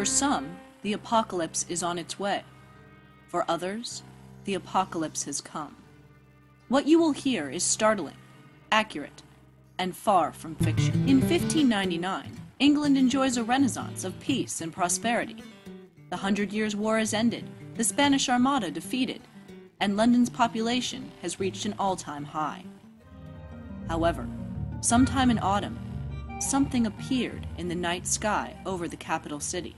For some, the apocalypse is on its way. For others, the apocalypse has come. What you will hear is startling, accurate, and far from fiction. In 1599, England enjoys a renaissance of peace and prosperity. The 100 Years' War has ended, the Spanish Armada defeated, and London's population has reached an all-time high. However, sometime in autumn, something appeared in the night sky over the capital city.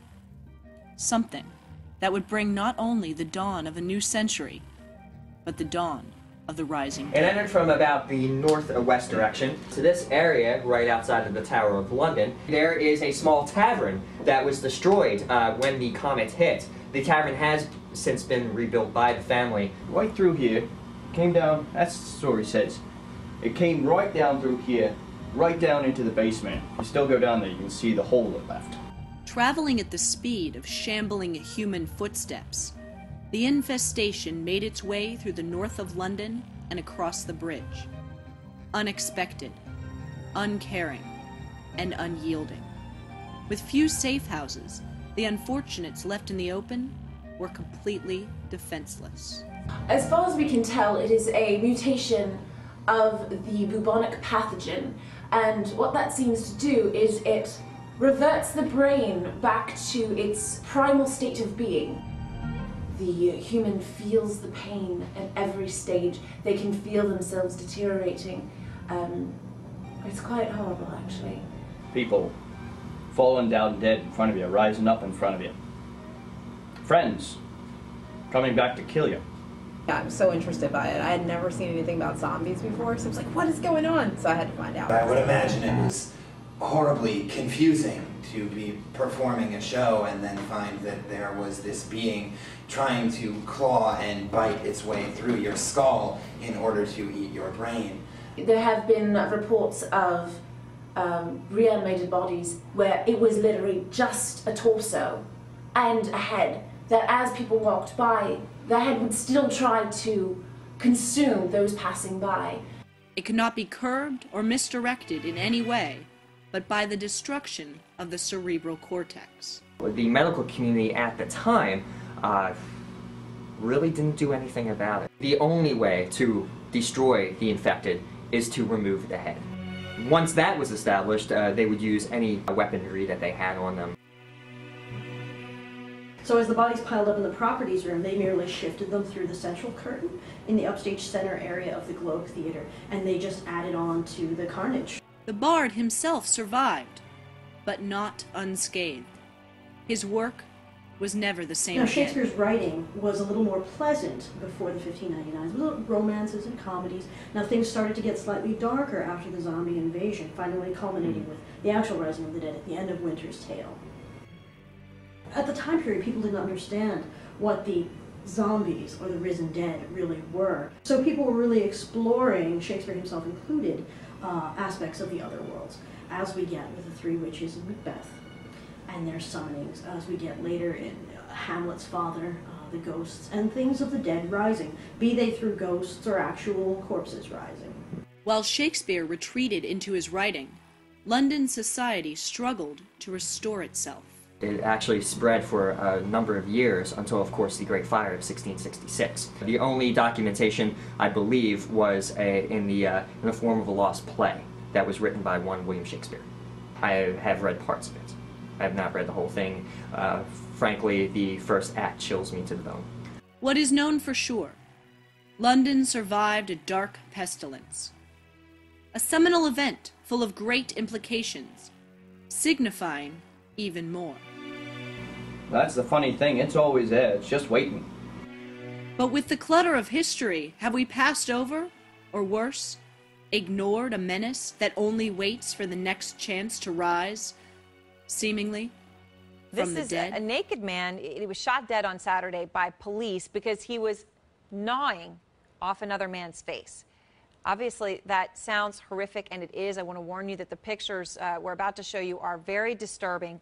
Something that would bring not only the dawn of a new century, but the dawn of the rising day. It entered from about the northwest direction to this area right outside of the Tower of London. There is a small tavern that was destroyed when the comet hit. The tavern has since been rebuilt by the family. Right through here, came down, that's the story says. It came right down through here, right down into the basement. You still go down there, you can see the hole it left. Traveling at the speed of shambling human footsteps, the infestation made its way through the north of London and across the bridge. Unexpected, uncaring, and unyielding. With few safe houses, the unfortunates left in the open were completely defenseless. As far as we can tell, it is a mutation of the bubonic pathogen, and what that seems to do is it reverts the brain back to its primal state of being. The human feels the pain at every stage. They can feel themselves deteriorating. It's quite horrible, actually. People falling down dead in front of you, rising up in front of you. Friends coming back to kill you. Yeah, I'm so interested by it. I had never seen anything about zombies before, so I was like, what is going on? So I had to find out. I would imagine it was horribly confusing to be performing a show and then find that there was this being trying to claw and bite its way through your skull in order to eat your brain. There have been reports of reanimated bodies where it was literally just a torso and a head, that as people walked by, the head would still try to consume those passing by. It could not be curbed or misdirected in any way, but by the destruction of the cerebral cortex. The medical community at the time really didn't do anything about it. The only way to destroy the infected is to remove the head. Once that was established, they would use any weaponry that they had on them. So as the bodies piled up in the properties room, they merely shifted them through the central curtain in the upstage center area of the Globe Theater, and they just added on to the carnage. The bard himself survived, but not unscathed. His work was never the same Now, again. Shakespeare's writing was a little more pleasant before the 1599s, with romances and comedies. Now things started to get slightly darker after the zombie invasion, finally culminating with the actual rising of the dead at the end of Winter's Tale. At the time period, people didn't understand what the zombies or the risen dead really were. So people were really exploring, Shakespeare himself included, aspects of the other worlds, as we get with the Three Witches in Macbeth and their summonings, as we get later in Hamlet's father, the ghosts, and things of the dead rising, be they through ghosts or actual corpses rising. While Shakespeare retreated into his writing, London society struggled to restore itself. It actually spread for a number of years until, of course, the Great Fire of 1666. The only documentation, I believe, was in the form of a lost play that was written by one William Shakespeare. I have read parts of it. I have not read the whole thing. Frankly, the first act chills me to the bone. What is known for sure, London survived a dark pestilence. A seminal event full of great implications, signifying even more. That's the funny thing, it's always there, it's just waiting. But with the clutter of history, have we passed over, or worse, ignored a menace that only waits for the next chance to rise, seemingly, from the dead? This is a naked man. He was shot dead on Saturday by police because he was gnawing off another man's face. Obviously, that sounds horrific, and it is. I want to warn you that the pictures we're about to show you are very disturbing.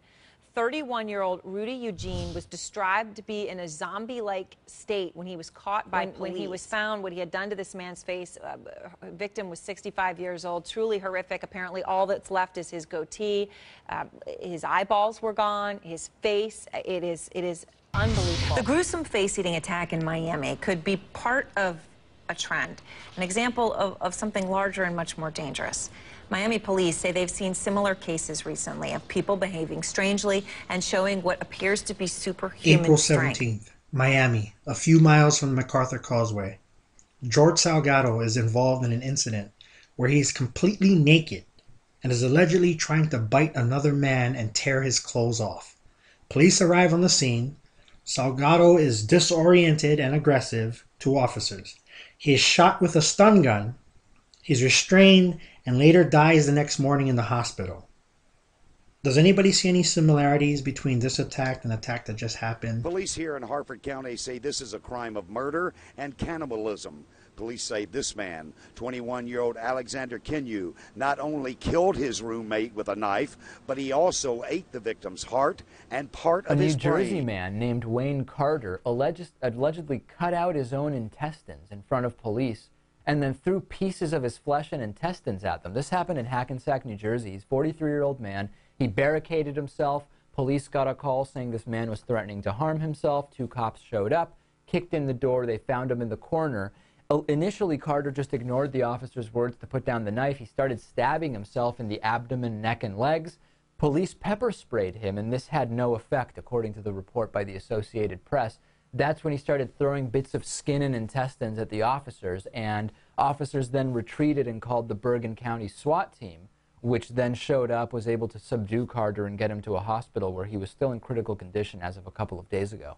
31-year-old Rudy Eugene was described to be in a zombie-like state when he was caught by police. When he was found, what he had done to this man's face. Victim was 65 years old, truly horrific. Apparently, all that's left is his goatee. His eyeballs were gone. His face. It is unbelievable. The gruesome face-eating attack in Miami could be part of a trend, an example of something larger and much more dangerous. Miami police say they've seen similar cases recently of people behaving strangely and showing what appears to be superhuman April strength. 17th, Miami, a few miles from the MacArthur Causeway. George Salgado is involved in an incident where he is completely naked and is allegedly trying to bite another man and tear his clothes off. Police arrive on the scene. Salgado is disoriented and aggressive to officers. He is shot with a stun gun. He's restrained and later dies the next morning in the hospital. Does anybody see any similarities between this attack and the attack that just happened? Police here in Harford County say this is a crime of murder and cannibalism. Police say this man, 21-year-old Alexander Kenyu, not only killed his roommate with a knife, but he also ate the victim's heart and part of his brain. A New Jersey man named Wayne Carter allegedly cut out his own intestines in front of police and then threw pieces of his flesh and intestines at them. This happened in Hackensack, New Jersey. He's a 43-year-old man. He barricaded himself. Police got a call saying this man was threatening to harm himself. 2 cops showed up, kicked in the door. They found him in the corner. Initially, Carter just ignored the officer's words to put down the knife. He started stabbing himself in the abdomen, neck, and legs. Police pepper sprayed him, and this had no effect, according to the report by the Associated Press. That's when he started throwing bits of skin and intestines at the officers, and officers then retreated and called the Bergen County SWAT team, which then showed up, was able to subdue Carter and get him to a hospital where he was still in critical condition as of a couple of days ago.